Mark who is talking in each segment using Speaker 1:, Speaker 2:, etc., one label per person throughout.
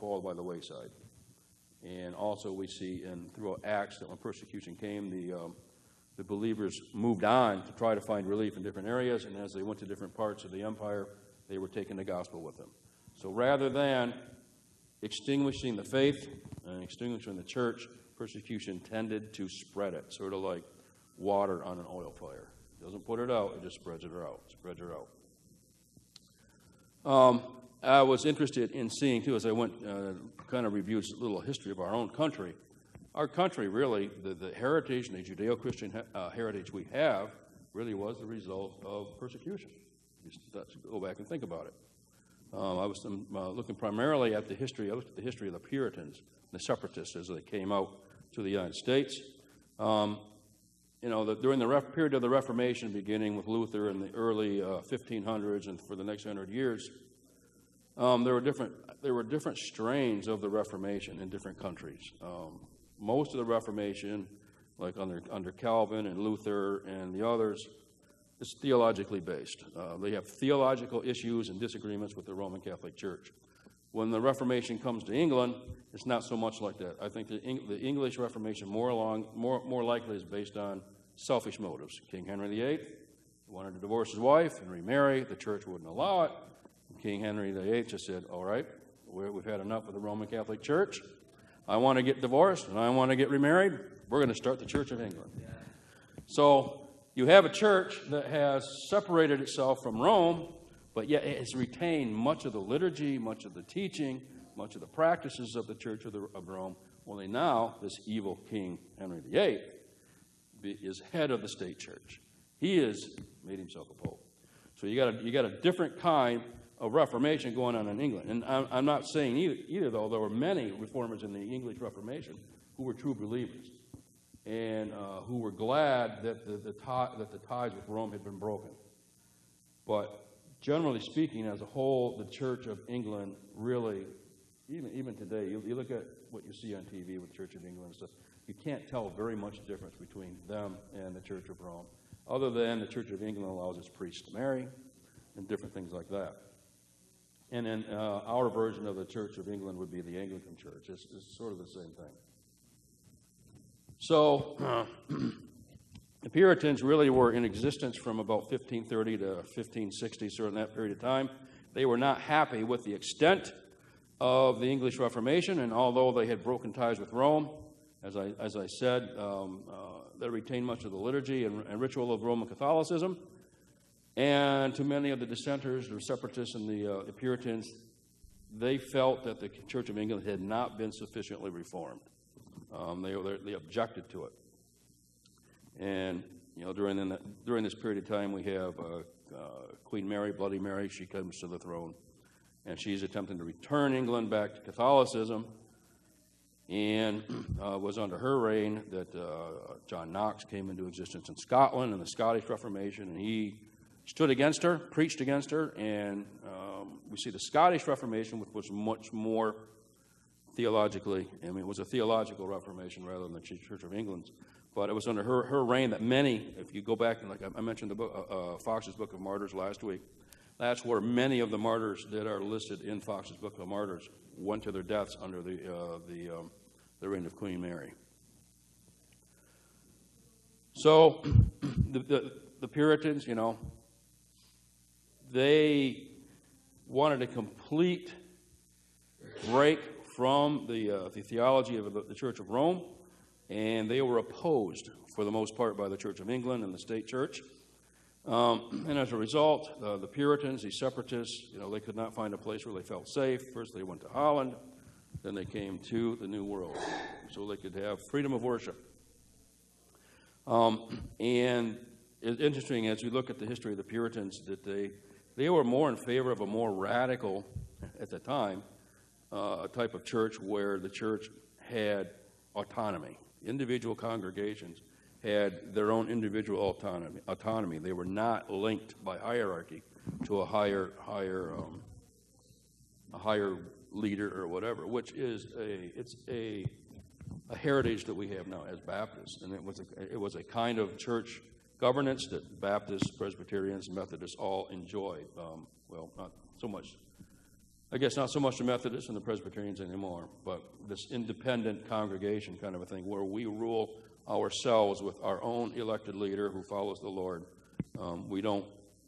Speaker 1: fall by the wayside. And also we see throughout Acts that when persecution came, the believers moved on to try to find relief in different areas, and as they went to different parts of the empire, they were taking the gospel with them. So rather than extinguishing the faith and extinguishing the church, persecution tended to spread it, sort of like water on an oil fire. It doesn't put it out, it just spreads it out. I was interested in seeing, too, as I went, kind of reviewed a little history of our own country. Our country, really, the heritage and the Judeo-Christian heritage we have really was the result of persecution. Just go back and think about it. I was looking primarily at the history. I looked at the history of the Puritans, the separatists, as they came out to the United States. During the period of the Reformation, beginning with Luther in the early 1500s and for the next 100 years, there were different strains of the Reformation in different countries. Most of the Reformation, like under Calvin and Luther and the others, is theologically based. They have theological issues and disagreements with the Roman Catholic Church. When the Reformation comes to England, it's not so much like that. I think the English Reformation more likely is based on selfish motives. King Henry VIII wanted to divorce his wife and remarry. The church wouldn't allow it. King Henry VIII just said, all right, we've had enough of the Roman Catholic Church. I want to get divorced and I want to get remarried. We're going to start the Church of England. So you have a church that has separated itself from Rome, but yet it has retained much of the liturgy, much of the teaching, much of the practices of the Church of Rome. Only now, this evil King Henry VIII is head of the state church. He has made himself a pope. So you got a different kind of Reformation going on in England. And I'm not saying either, though, there were many reformers in the English Reformation who were true believers and who were glad that the ties with Rome had been broken. But generally speaking, as a whole, the Church of England really, even today, you look at what you see on TV with the Church of England and stuff, you can't tell very much difference between them and the Church of Rome, other than the Church of England allows its priests to marry and different things like that. And then our version of the Church of England would be the Anglican Church. It's sort of the same thing. So the Puritans really were in existence from about 1530 to 1560, sort of in that period of time. They were not happy with the extent of the English Reformation, and although they had broken ties with Rome, as I said, they retained much of the liturgy and ritual of Roman Catholicism. And to many of the dissenters, the separatists, and the Puritans, they felt that the Church of England had not been sufficiently reformed. They objected to it. And during this period of time, we have Queen Mary, Bloody Mary. She comes to the throne, and she's attempting to return England back to Catholicism. And it was under her reign that John Knox came into existence in Scotland and the Scottish Reformation, and he stood against her, preached against her, and we see the Scottish Reformation, which was much more theologically, it was a theological Reformation rather than the Church of England's, but it was under her reign that many, if you go back, and like I mentioned the book, Fox's Book of Martyrs last week, that's where many of the martyrs that are listed in Fox's Book of Martyrs went to their deaths under the reign of Queen Mary. So the Puritans, they wanted a complete break from the theology of the Church of Rome, and they were opposed, for the most part, by the Church of England and the state church. And as a result, the Puritans, the separatists, they could not find a place where they felt safe. First they went to Holland, then they came to the New World, so they could have freedom of worship. And it's interesting, as we look at the history of the Puritans, that they were more in favor of a more radical, at the time, type of church where the church had autonomy. Individual congregations had their own individual autonomy. They were not linked by hierarchy to a higher leader or whatever, which is a heritage that we have now as Baptists, and it was a kind of church governance that Baptists, Presbyterians, and Methodists all enjoyed. Well, not so much. I guess not so much the Methodists and the Presbyterians anymore, but this independent congregation kind of a thing where we rule ourselves with our own elected leader who follows the Lord. We don't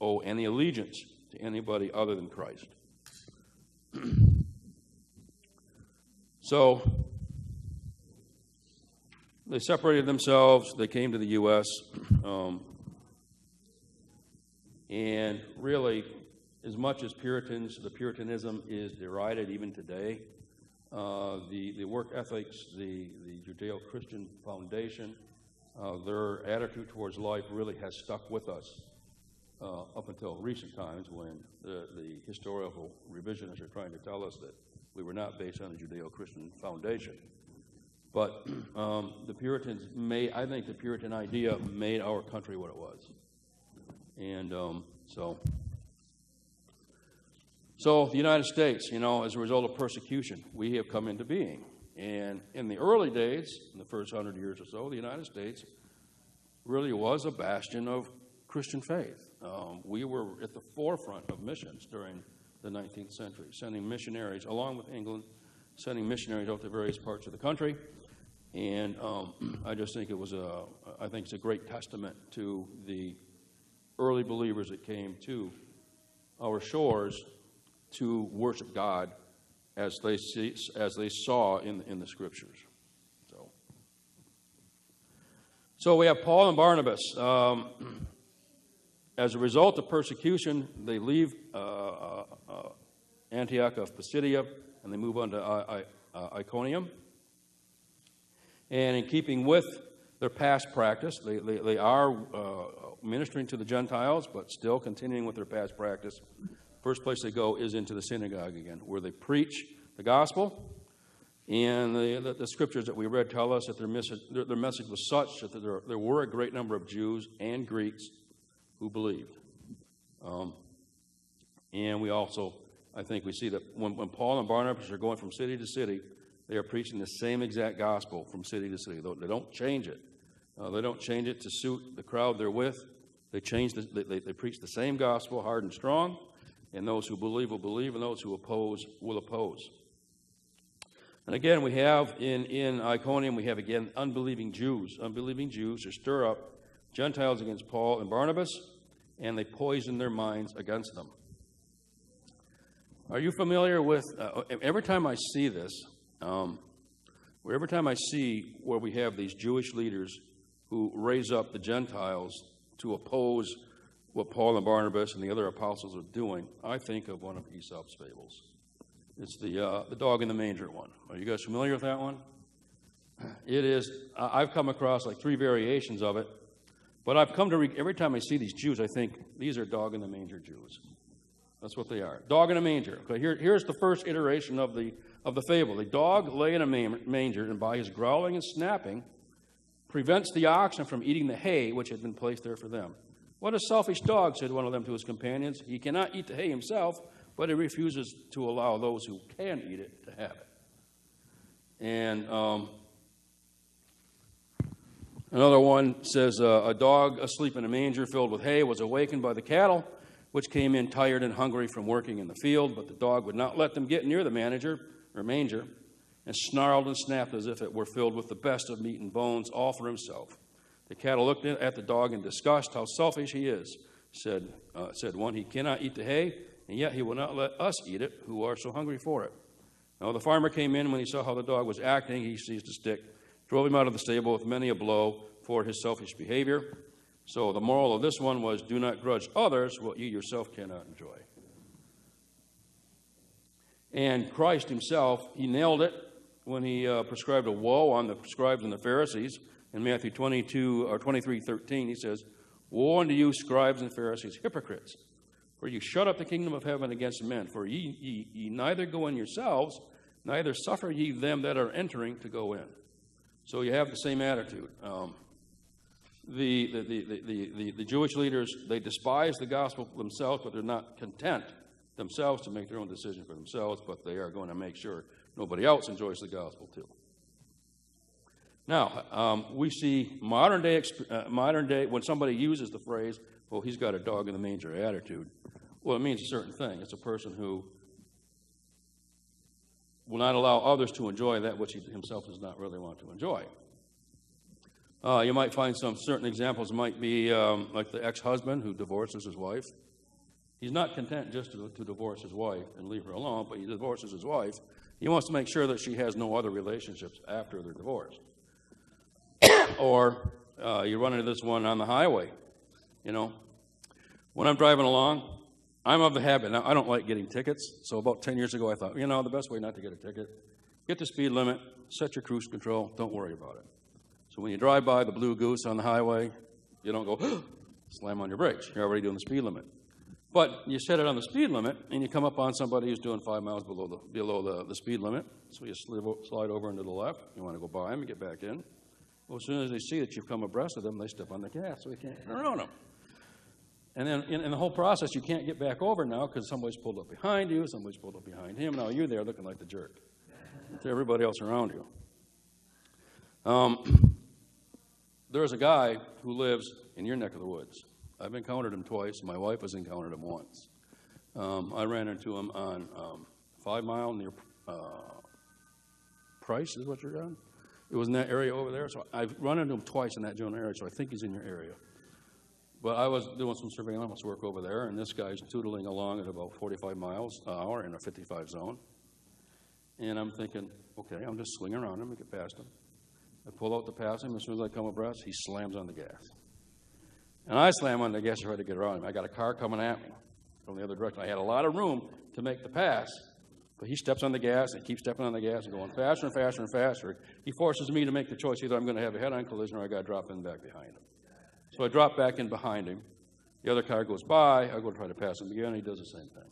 Speaker 1: owe any allegiance to anybody other than Christ. So they separated themselves. They came to the U.S. And really, as much as the Puritanism is derided even today, the work ethics, the Judeo-Christian foundation, their attitude towards life really has stuck with us up until recent times when the historical revisionists are trying to tell us that we were not based on a Judeo-Christian foundation. But the Puritans I think the Puritan idea made our country what it was. And so the United States, as a result of persecution, we have come into being. And in the early days, in the first 100 years or so, the United States really was a bastion of Christian faith. We were at the forefront of missions during the 19th century, sending missionaries, along with England, sending missionaries out to various parts of the country. And I just think it's a great testament to the early believers that came to our shores to worship God as they saw in the Scriptures. So we have Paul and Barnabas. As a result of persecution, they leave Antioch of Pisidia and they move on to Iconium. And in keeping with their past practice, they are ministering to the Gentiles, but still continuing with their past practice. First place they go is into the synagogue again, where they preach the gospel. And the scriptures that we read tell us that their message was such that there were a great number of Jews and Greeks who believed. And we also, I think we see that when Paul and Barnabas are going from city to city, they are preaching the same exact gospel from city to city. They don't change it. They don't change it to suit the crowd they're with. They preach the same gospel, hard and strong. And those who believe will believe, and those who oppose will oppose. And again, we have in Iconium, we have again unbelieving Jews who stir up Gentiles against Paul and Barnabas, and they poison their minds against them. Are you familiar with, every time I see this, every time I see where we have these Jewish leaders who raise up the Gentiles to oppose what Paul and Barnabas and the other apostles are doing, I think of one of Aesop's fables. It's the dog in the manger one. Are you guys familiar with that one? It is. I've come across like 3 variations of it, but I've come to every time I see these Jews, I think these are dog in the manger Jews. That's what they are. Dog in a manger. Okay, here's the first iteration of the fable. The dog lay in a manger, and by his growling and snapping, prevents the oxen from eating the hay which had been placed there for them. What a selfish dog, said one of them to his companions. He cannot eat the hay himself, but he refuses to allow those who can eat it to have it. And another one says, a dog asleep in a manger filled with hay was awakened by the cattle, which came in tired and hungry from working in the field, but the dog would not let them get near the manger, and snarled and snapped as if it were filled with the best of meat and bones, all for himself. The cattle looked at the dog in disgust. How selfish he is, said one. He cannot eat the hay, and yet he will not let us eat it, who are so hungry for it. Now the farmer came in. When he saw how the dog was acting, he seized a stick, drove him out of the stable with many a blow for his selfish behavior. So the moral of this one was, do not grudge others what you yourself cannot enjoy. And Christ himself, he nailed it when he prescribed a woe on the scribes and the Pharisees. In Matthew 23:13, he says, Woe unto you, scribes and Pharisees, hypocrites, for you shut up the kingdom of heaven against men. For ye neither go in yourselves, neither suffer ye them that are entering to go in. So you have the same attitude. The Jewish leaders, they despise the gospel themselves, but they're not content themselves to make their own decision for themselves, but they are going to make sure nobody else enjoys the gospel too. Now, we see modern day, when somebody uses the phrase, well, he's got a dog in the manger attitude, well, it means a certain thing. It's a person who will not allow others to enjoy that which he himself does not really want to enjoy. You might find some certain examples might be like the ex-husband who divorces his wife. He's not content just to divorce his wife and leave her alone, but he divorces his wife. He wants to make sure that she has no other relationships after they're divorced. Or you run into this one on the highway. You know, when I'm driving along, I'm of the habit. Now, I don't like getting tickets, so about 10 years ago I thought, you know, the best way not to get a ticket, get the speed limit, set your cruise control, don't worry about it. So when you drive by the Blue Goose on the highway, you don't go, slam on your brakes. You're already doing the speed limit. But you set it on the speed limit, and you come up on somebody who's doing 5 miles below the speed limit, so you slide over into the left. You want to go by them and get back in. Well, as soon as they see that you've come abreast of them, they step on the gas, so you can't turn around them. And then in the whole process, you can't get back over now because somebody's pulled up behind you, somebody's pulled up behind him. Now you're there looking like the jerk to everybody else around you. There's a guy who lives in your neck of the woods. I've encountered him twice. My wife has encountered him once. I ran into him on 5 Mile near Price is what you're on? It was in that area over there. So I've run into him twice in that general area, so I think he's in your area. But I was doing some surveillance work over there, and this guy's tootling along at about 45 miles an hour in a 55 zone. And I'm thinking, okay, I'm just swinging around him and get past him. I pull out to pass him. As soon as I come abreast, he slams on the gas. And I slam on the gas to try to get around him. I got a car coming at me from the other direction. I had a lot of room to make the pass, but he steps on the gas and keeps stepping on the gas and going faster and faster and faster. He forces me to make the choice. Either I'm going to have a head-on collision or I got to drop in back behind him. So I drop back in behind him. The other car goes by. I go to try to pass him again. He does the same thing.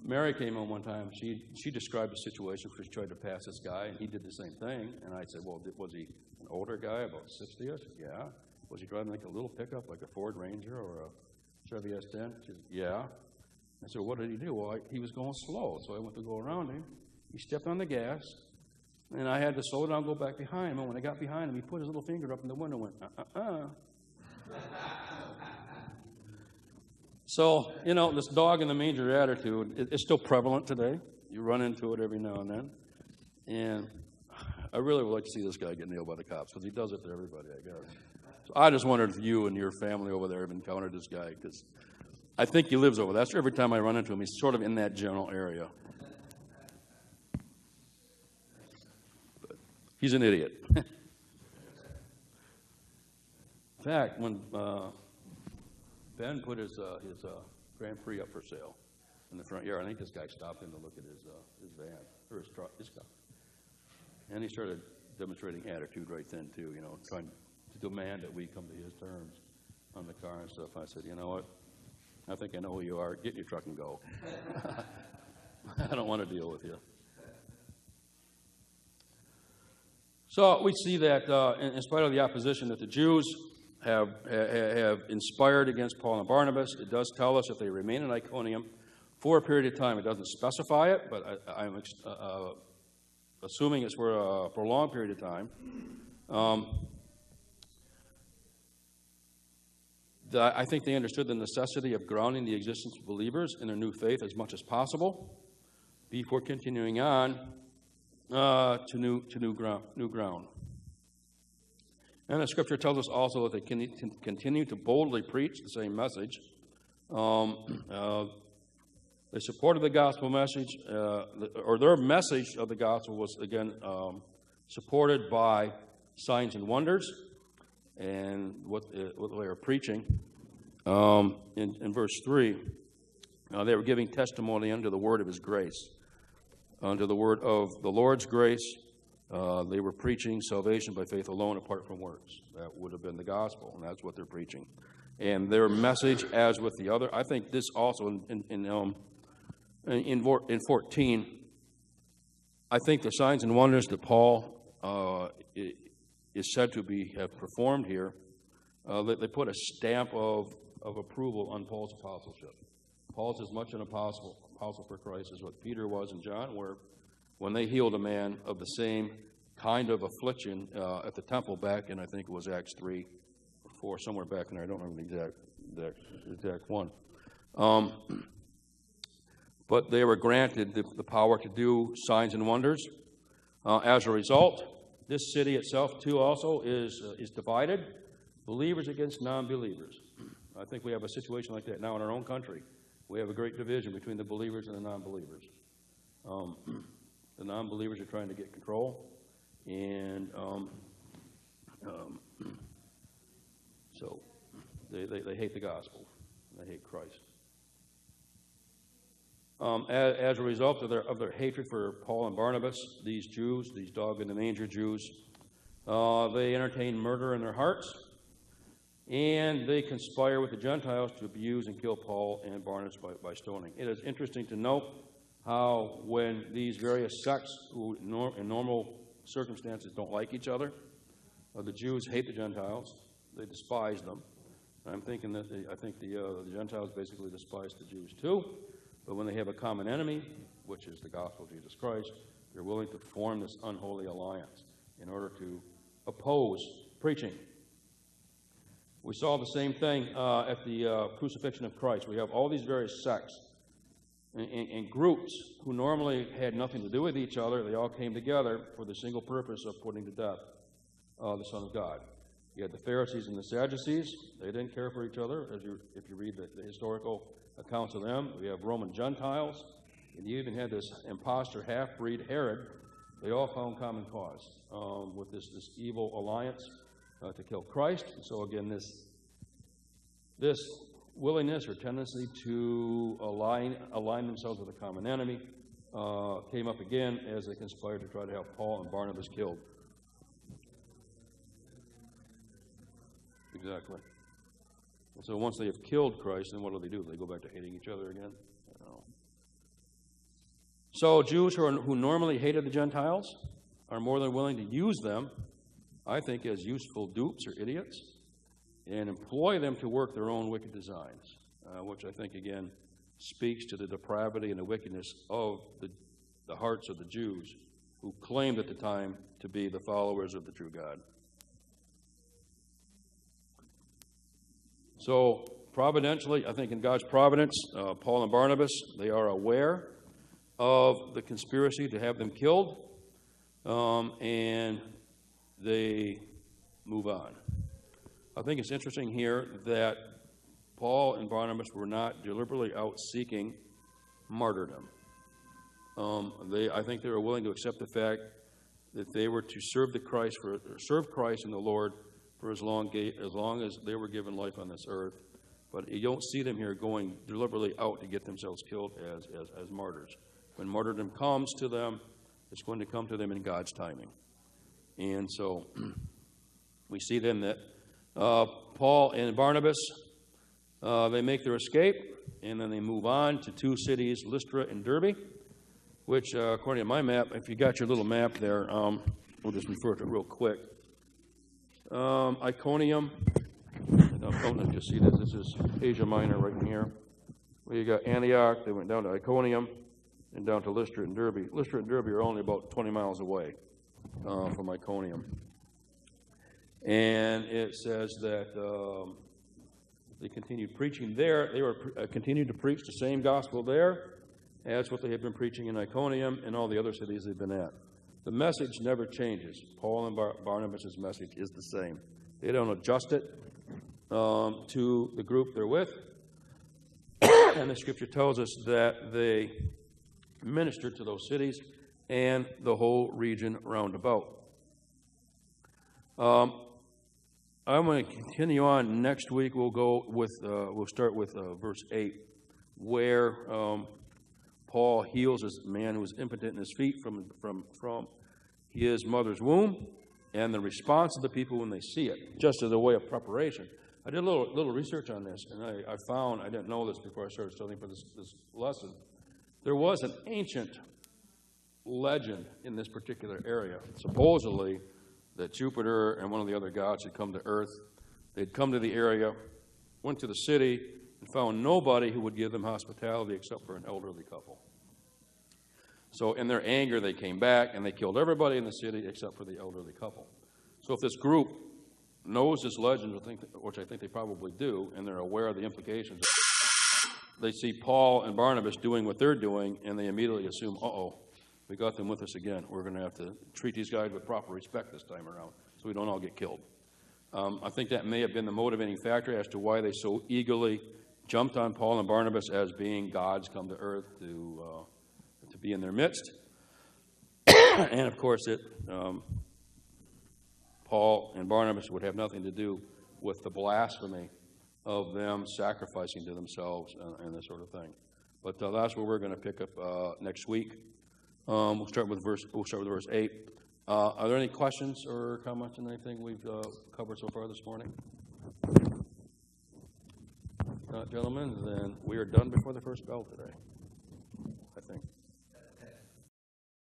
Speaker 1: Mary came home one time. She described a situation where she tried to pass this guy, and he did the same thing. And I said, well, was he an older guy, about 60-ish? Yeah. Was he driving like a little pickup, like a Ford Ranger or a Chevy S10? She said, yeah. I said, what did he do? Well, he was going slow, so I went to go around him. He stepped on the gas, and I had to slow down, go back behind him. And when I got behind him, he put his little finger up in the window and went, So, you know, this dog in the manger attitude is still prevalent today. You run into it every now and then. And I really would like to see this guy get nailed by the cops because he does it to everybody, I guess. So I just wondered if you and your family over there have encountered this guy because I think he lives over there. That's every time I run into him. He's sort of in that general area. But he's an idiot. In fact, when Ben put his Grand Prix up for sale in the front yard, I think this guy stopped in to look at his van, or his truck, his car. And he started demonstrating attitude right then, too, you know, trying to demand that we come to his terms on the car and stuff. I said, you know what? I think I know who you are. Get in your truck and go. I don't want to deal with you. So we see that in spite of the opposition that the Jews have inspired against Paul and Barnabas, it does tell us if they remain in Iconium for a period of time. It doesn't specify it, but I'm assuming it's for a prolonged period of time. I think they understood the necessity of grounding the existence of believers in their new faith as much as possible before continuing on to new ground. And the Scripture tells us also that they can continue to boldly preach the same message. They supported the gospel message, or their message of the gospel was, again, supported by signs and wonders and what they were preaching. In verse 3, they were giving testimony unto the word of his grace, unto the word of the Lord's grace. They were preaching salvation by faith alone apart from works. That would have been the gospel, and that's what they're preaching. And their message, as with the other, I think this also in 14, I think the signs and wonders that Paul is said to have performed here, they put a stamp of approval on Paul's apostleship. Paul's as much an apostle for Christ as what Peter was and John were when they healed a man of the same kind of affliction at the temple back in, I think it was Acts 3 or 4, somewhere back in there. I don't remember the exact one. but they were granted the power to do signs and wonders. As a result, this city itself, too, also is divided, believers against non-believers. I think we have a situation like that now in our own country. We have a great division between the believers and the non-believers. The non-believers are trying to get control, and so they hate the gospel. They hate Christ. As a result of their hatred for Paul and Barnabas, these Jews, these dog-in-the-manger Jews, they entertain murder in their hearts, and they conspire with the Gentiles to abuse and kill Paul and Barnabas by stoning. It is interesting to note how when these various sects, who in normal circumstances don't like each other, the Jews hate the Gentiles, they despise them. I'm thinking that the Gentiles basically despise the Jews too, but when they have a common enemy, which is the gospel of Jesus Christ, they're willing to form this unholy alliance in order to oppose preaching. We saw the same thing at the crucifixion of Christ. We have all these various sects and groups who normally had nothing to do with each other. They all came together for the single purpose of putting to death the Son of God. You had the Pharisees and the Sadducees. They didn't care for each other, if you read the historical accounts of them. We have Roman Gentiles, and you even had this imposter half-breed Herod. They all found common cause with this evil alliance to kill Christ. So again, this willingness or tendency to align themselves with a common enemy came up again as they conspired to try to have Paul and Barnabas killed. Exactly. And so once they have killed Christ, then what do? They go back to hating each other again? I don't know. So Jews who normally hated the Gentiles are more than willing to use them, I think, as useful dupes or idiots, and employ them to work their own wicked designs, which I think, again, speaks to the depravity and the wickedness of the hearts of the Jews who claimed at the time to be the followers of the true God. So providentially, I think in God's providence, Paul and Barnabas, they are aware of the conspiracy to have them killed, and they move on. I think it's interesting here that Paul and Barnabas were not deliberately out seeking martyrdom. I think they were willing to accept the fact that they were to serve Christ and the Lord for as long as they were given life on this earth. But you don't see them here going deliberately out to get themselves killed as martyrs. When martyrdom comes to them, it's going to come to them in God's timing. And so we see then that Paul and Barnabas, they make their escape, and then they move on to two cities, Lystra and Derbe, which, according to my map, if you got your little map there, we'll just refer to it real quick. Iconium, don't just see this. This is Asia Minor right in here. Well, you got Antioch. They went down to Iconium and down to Lystra and Derbe. Lystra and Derbe are only about 20 miles away from Iconium. And it says that they continued preaching there. They were continued to preach the same gospel there as what they had been preaching in Iconium and all the other cities they've been at. The message never changes. Paul and Barnabas' message is the same. They don't adjust it to the group they're with. And the scripture tells us that they ministered to those cities and the whole region round about. I'm going to continue on. Next week we'll start with verse 8, where Paul heals this man who was impotent in his feet from his mother's womb, and the response of the people when they see it, just as a way of preparation. I did a little research on this, and I found, I didn't know this before I started studying for this lesson, there was an ancient legend in this particular area, supposedly, that Jupiter and one of the other gods had come to Earth. They'd come to the area, went to the city, and found nobody who would give them hospitality except for an elderly couple. So in their anger, they came back, and they killed everybody in the city except for the elderly couple. So if this group knows this legend, which I think they probably do, and they're aware of the implications they see Paul and Barnabas doing what they're doing, and they immediately assume, uh-oh, we got them with us again. We're going to have to treat these guys with proper respect this time around so we don't all get killed. I think that may have been the motivating factor as to why they so eagerly jumped on Paul and Barnabas as being gods come to earth to be in their midst. And, of course, Paul and Barnabas would have nothing to do with the blasphemy of them sacrificing to themselves and this sort of thing. But that's where we're going to pick up next week. We'll start with verse 8. Are there any questions or comments on anything we've covered so far this morning? If not, gentlemen, then we are done before the first bell today.